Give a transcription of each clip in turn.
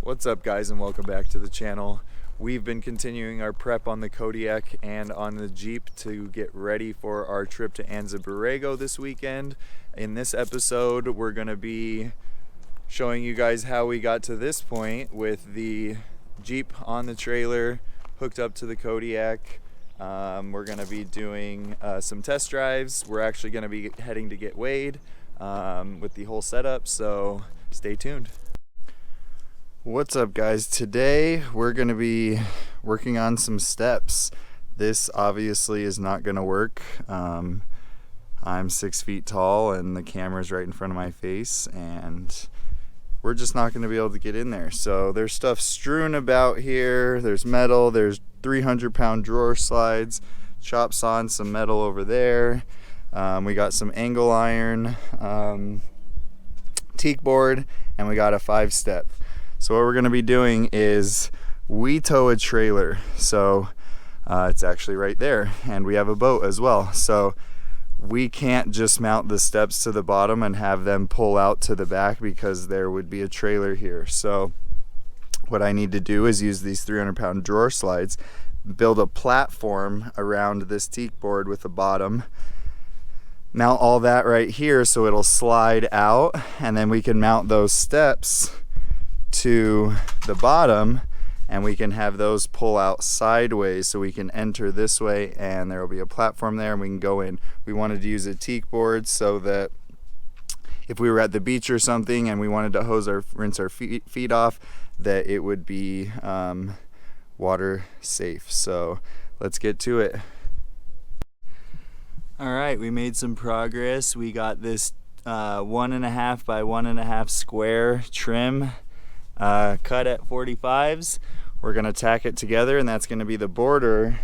What's up, guys, and welcome back to the channel. We've been continuing our prep on the Kodiak and on the Jeep to get ready for our trip to Anza Borrego this weekend. In this episode, we're going to be showing you guys how we got to this point with the Jeep on the trailer hooked up to the Kodiak. We're going to be doing some test drives. We're actually going to be heading to get weighed with the whole setup, so stay tuned. What's up, guys? Today we're going to be working on some steps. This obviously is not going to work. I'm 6 feet tall and the camera's right in front of my face, and we're just not going to be able to get in there. So there's stuff strewn about here. There's metal. There's 300-pound drawer slides, chop saw and some metal over there. We got some angle iron, teak board, and we got a 5-step. So what we're going to be doing is we tow a trailer. So it's actually right there, and we have a boat as well. So we can't just mount the steps to the bottom and have them pull out to the back because there would be a trailer here. So what I need to do is use these 300-pound drawer slides, build a platform around this teak board with a bottom, mount all that right here so it'll slide out, and then we can mount those steps to the bottom and we can have those pull out sideways so we can enter this way, and there will be a platform there and we can go in. We wanted to use a teak board so that if we were at the beach or something and we wanted to rinse our feet off, that it would be water safe. So let's get to it. Alright, we made some progress. We got this 1.5 by 1.5 square trim cut at 45s. We're going to tack it together, and that's going to be the border.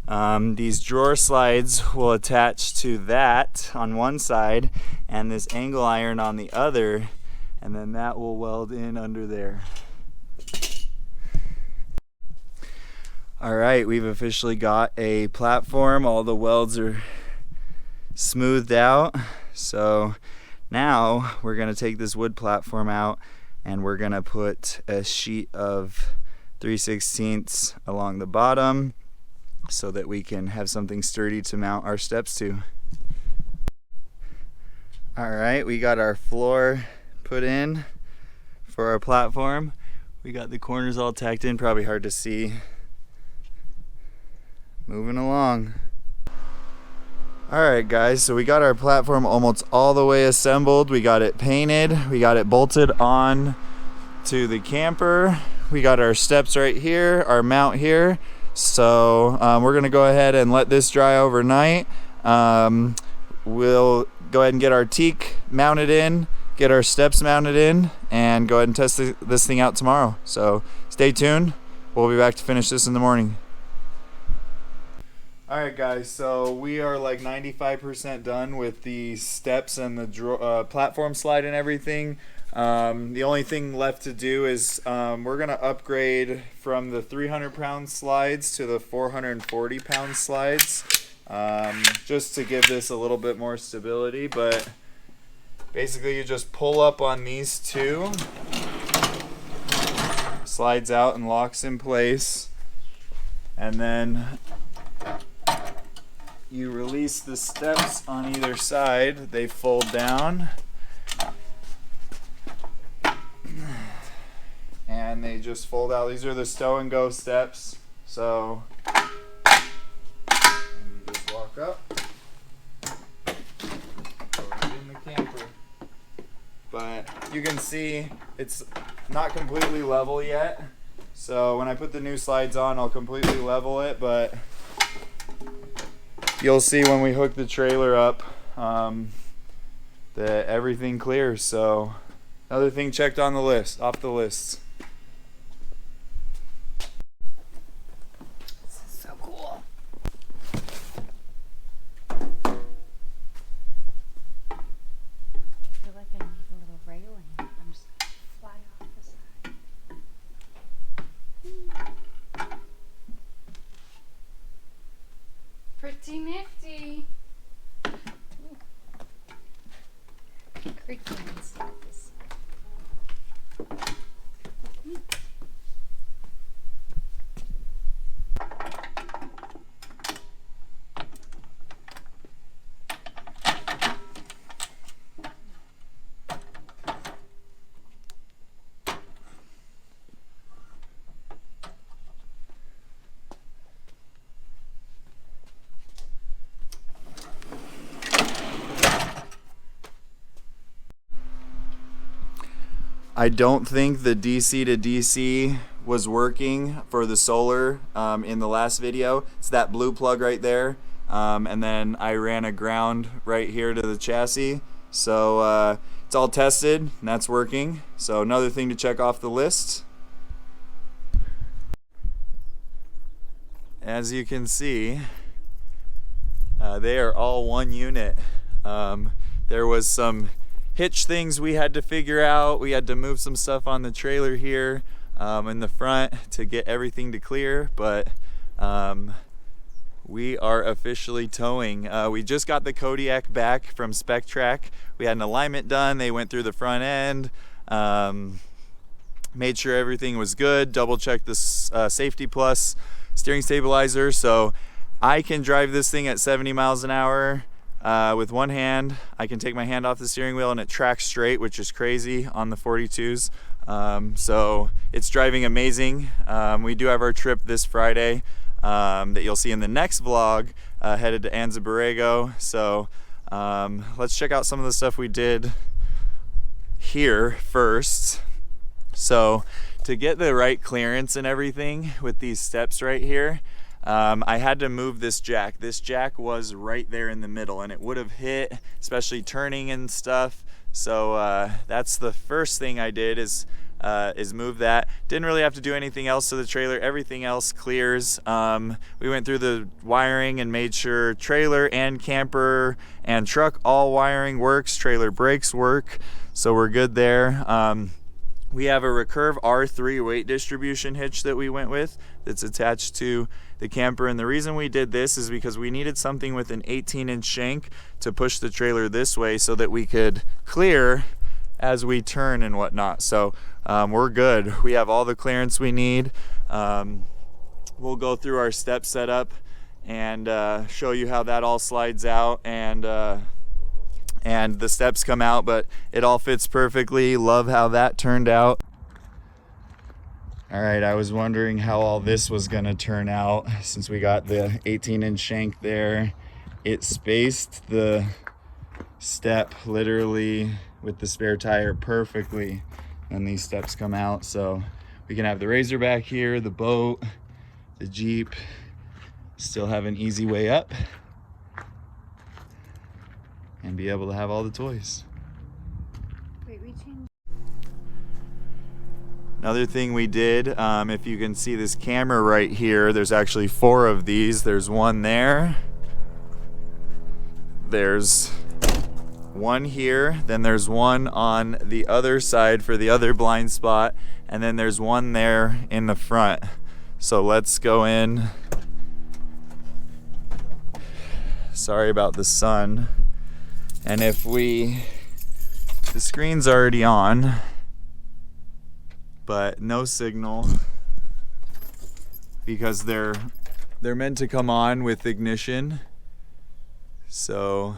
These drawer slides will attach to that on one side and this angle iron on the other, and then that will weld in under there. Alright, we've officially got a platform. All the welds are smoothed out. So now we're going to take this wood platform out and we're going to put a sheet of 3/16 along the bottom so that we can have something sturdy to mount our steps to. Alright, we got our floor put in for our platform. We got the corners all tacked in, probably hard to see. Moving along. Alright, guys, so we got our platform almost all the way assembled. We got it painted. We got it bolted on to the camper. We got our steps right here, our mount here. So we're going to go ahead and let this dry overnight. We'll go ahead and get our teak mounted in, get our steps mounted in, and go ahead and test this thing out tomorrow. So stay tuned. We'll be back to finish this in the morning. Alright, guys, so we are like 95% done with the steps and the platform slide and everything. The only thing left to do is we're going to upgrade from the 300-pound slides to the 440-pound slides, just to give this a little bit more stability. But basically you just pull up on these two, slides out and locks in place, and then you release the steps on either side. They fold down and they just fold out. These are the stow and go steps. So you just walk up, go right in the camper. But you can see it's not completely level yet. So when I put the new slides on, I'll completely level it, but you'll see when we hook the trailer up that everything clears. So another thing checked on the list, off the list. This is so cool. I feel like I need a little railing. I'm just gonna fly off the side. Pretty nifty. Creaking and stuff. I don't think the DC to DC was working for the solar in the last video. It's that blue plug right there. And then I ran a ground right here to the chassis. So it's all tested and that's working. So another thing to check off the list. As you can see, they are all one unit. There was some hitch things we had to figure out. We had to move some stuff on the trailer here in the front to get everything to clear, but we are officially towing. We just got the Kodiak back from Spec Track. We had an alignment done. They went through the front end, made sure everything was good, double checked the Safety Plus steering stabilizer, so I can drive this thing at 70 miles an hour with one hand. I can take my hand off the steering wheel and it tracks straight, which is crazy on the 42s. So it's driving amazing. We do have our trip this Friday that you'll see in the next vlog, headed to Anza Borrego. So let's check out some of the stuff we did here first. So to get the right clearance and everything with these steps right here, I had to move this jack. This jack was right there in the middle and it would have hit, especially turning and stuff. So that's the first thing I did is move that. Didn't really have to do anything else to the trailer. Everything else clears. We went through the wiring and made sure trailer and camper and truck all wiring works. Trailer brakes work, so we're good there. We have a Recurve R3 weight distribution hitch that we went with that's attached to the camper, and the reason we did this is because we needed something with an 18-inch shank to push the trailer this way so that we could clear as we turn and whatnot. So we're good. We have all the clearance we need. We'll go through our step setup and show you how that all slides out and the steps come out, but it all fits perfectly. Love how that turned out. All right, I was wondering how all this was gonna turn out since we got the 18-inch shank there. It spaced the step literally with the spare tire perfectly, and these steps come out. So we can have the Razorback here, the boat, the Jeep, still have an easy way up, and be able to have all the toys. Wait, we changed. Another thing we did, if you can see this camera right here, there's actually 4 of these. There's one there, there's one here, then there's one on the other side for the other blind spot, and then there's one there in the front. So let's go in. Sorry about the sun. And if the screen's already on, but no signal because they're meant to come on with ignition. So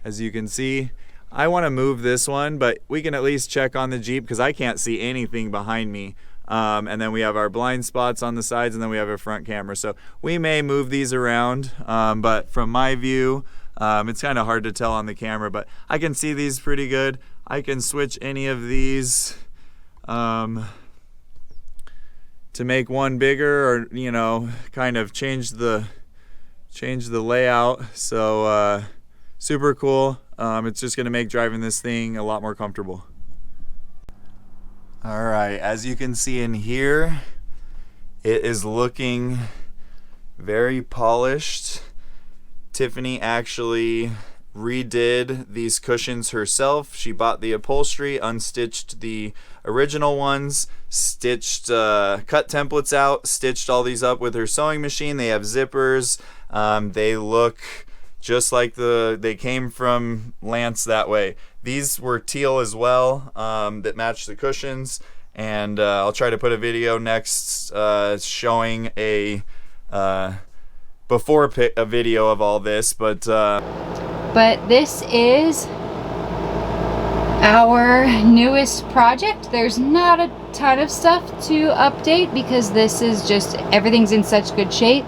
as you can see, I want to move this one, but we can at least check on the Jeep because I can't see anything behind me. And then we have our blind spots on the sides, and then we have a front camera. So we may move these around, but from my view, it's kind of hard to tell on the camera, but I can see these pretty good. I can switch any of these to make one bigger, or kind of change the layout. So super cool. It's just gonna make driving this thing a lot more comfortable. All right, as you can see in here, it is looking very polished. Tiffany actually redid these cushions herself. She bought the upholstery, unstitched the original ones, stitched, cut templates out, stitched all these up with her sewing machine. They have zippers. They look just like they came from Lance that way. These were teal as well, that match the cushions, and I'll try to put a video next showing a video of all this, but this is our newest project. There's not a ton of stuff to update because this is just, everything's in such good shape.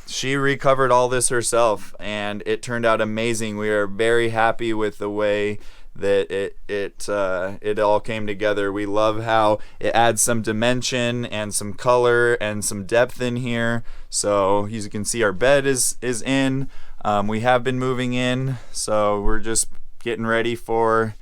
She recovered all this herself and it turned out amazing. We are very happy with the way that it all came together. We love how it adds some dimension and some color and some depth in here. So as you can see, our bed is in. We have been moving in, so we're just getting ready for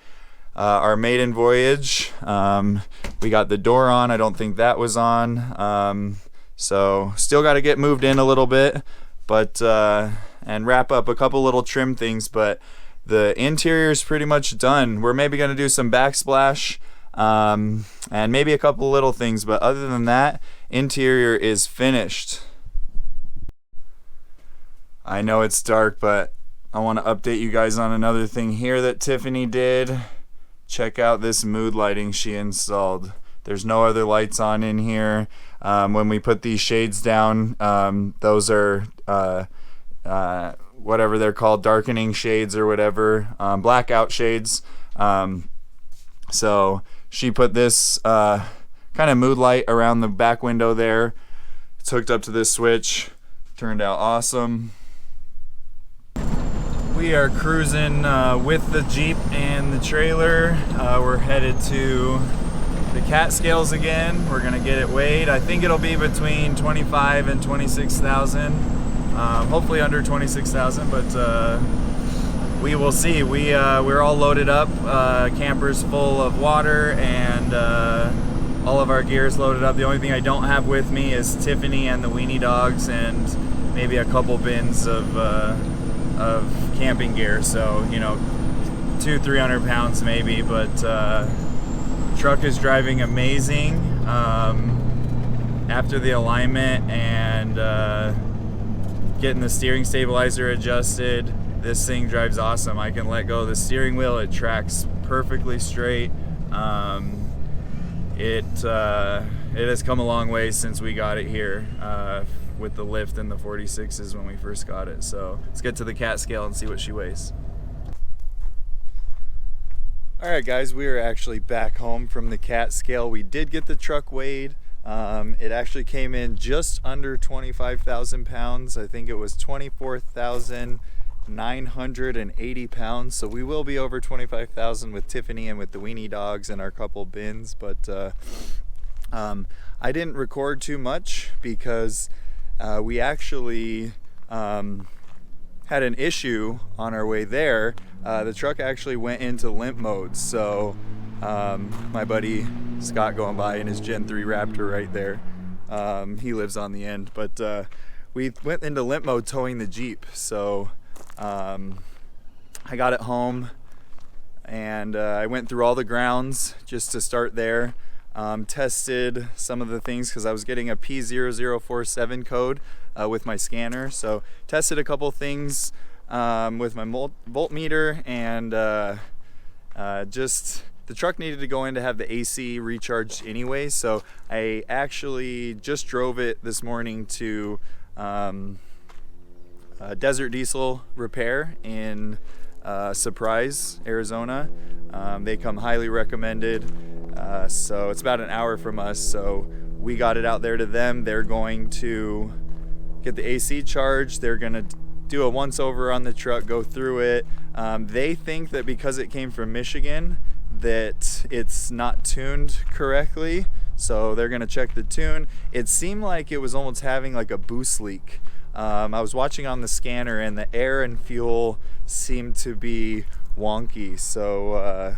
our maiden voyage. We got the door on. I don't think that was on. So still got to get moved in a little bit, but and wrap up a couple little trim things, but the interior is pretty much done. We're maybe going to do some backsplash and maybe a couple little things, but other than that, interior is finished. I know it's dark, but I want to update you guys on another thing here that Tiffany did. Check out this mood lighting she installed. There's no other lights on in here. When we put these shades down, those are whatever they're called, darkening shades or whatever, blackout shades. So she put this kind of mood light around the back window there. It's hooked up to this switch. Turned out awesome. We are cruising with the Jeep and the trailer. We're headed to the Catskills again. We're gonna get it weighed. I think it'll be between 25 and 26,000. Hopefully under 26,000, but we will see. We're all loaded up, campers full of water, and all of our gear is loaded up. The only thing I don't have with me is Tiffany and the weenie dogs, and maybe a couple bins of camping gear. So 200-300 pounds maybe, but truck is driving amazing. After the alignment and getting the steering stabilizer adjusted, this thing drives awesome. I can let go of the steering wheel. It tracks perfectly straight. It has come a long way since we got it here with the lift and the 46s when we first got it. So let's get to the cat scale and see what she weighs. All right, guys, we are actually back home from the cat scale. We did get the truck weighed. It actually came in just under 25,000 pounds. I think it was 24,980 pounds. So we will be over 25,000 with Tiffany and with the weenie dogs and our couple bins. But I didn't record too much because we actually had an issue on our way there. The truck actually went into limp mode, so my buddy Scott going by in his Gen 3 Raptor right there, he lives on the end, but we went into limp mode towing the Jeep. So I got it home and I went through all the grounds just to start there. Tested some of the things because I was getting a P0047 code with my scanner, so tested a couple things with my voltmeter, and just the truck needed to go in to have the AC recharged anyway. So I actually just drove it this morning to Desert Diesel Repair in Surprise, Arizona. They come highly recommended. So it's about an hour from us, so we got it out there to them. They're going to get the AC charged. They're gonna do a once over on the truck, go through it. They think that because it came from Michigan that it's not tuned correctly, so they're gonna check the tune. It seemed like it was almost having like a boost leak. I was watching on the scanner and the air and fuel seemed to be wonky, so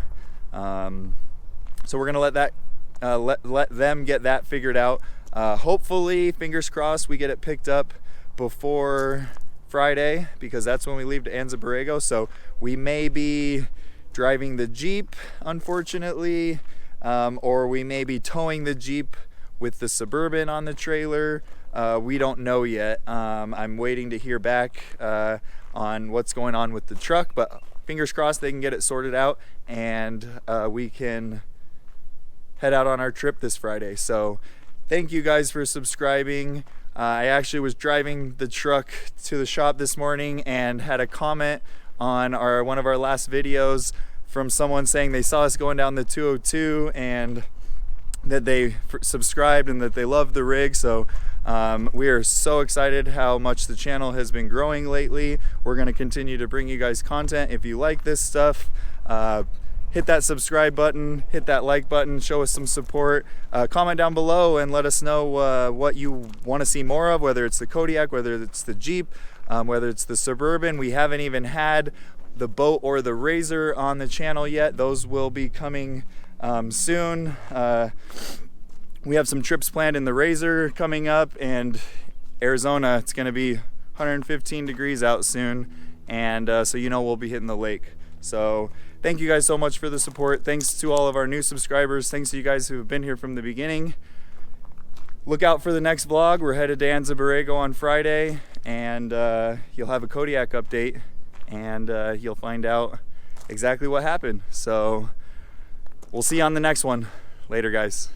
so we're gonna let that let them get that figured out. Hopefully, fingers crossed, we get it picked up before Friday, because that's when we leave to Anza Borrego. So we may be driving the Jeep, unfortunately, or we may be towing the Jeep with the Suburban on the trailer. We don't know yet. I'm waiting to hear back on what's going on with the truck, but fingers crossed they can get it sorted out and we can head out on our trip this Friday. So thank you guys for subscribing. I actually was driving the truck to the shop this morning and had a comment on one of our last videos from someone saying they saw us going down the 202 and that they subscribed and that they love the rig. So we are so excited how much the channel has been growing lately. We're going to continue to bring you guys content. If you like this stuff, hit that subscribe button, hit that like button, show us some support. Comment down below and let us know what you want to see more of, whether it's the Kodiak, whether it's the Jeep, whether it's the Suburban. We haven't even had the boat or the Razor on the channel yet. Those will be coming soon. We have some trips planned in the Razor coming up, and Arizona, it's going to be 115 degrees out soon, and so we'll be hitting the lake. So thank you guys so much for the support. Thanks to all of our new subscribers. Thanks to you guys who have been here from the beginning. Look out for the next vlog. We're headed to Anza Borrego on Friday, and you'll have a Kodiak update, and you'll find out exactly what happened. So we'll see you on the next one. Later, guys.